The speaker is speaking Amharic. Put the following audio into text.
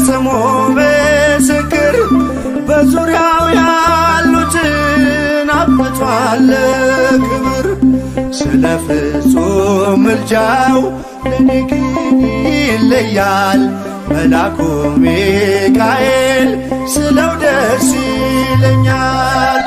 ስሙ ምስክር በዙሪያው ያሉትን አብቅቷል ክብር። ስለ ፍጹም ምልጃው ለኔ ግን ይለያል መልአኩ ሚካኤል ስለው ደስ ይለኛል።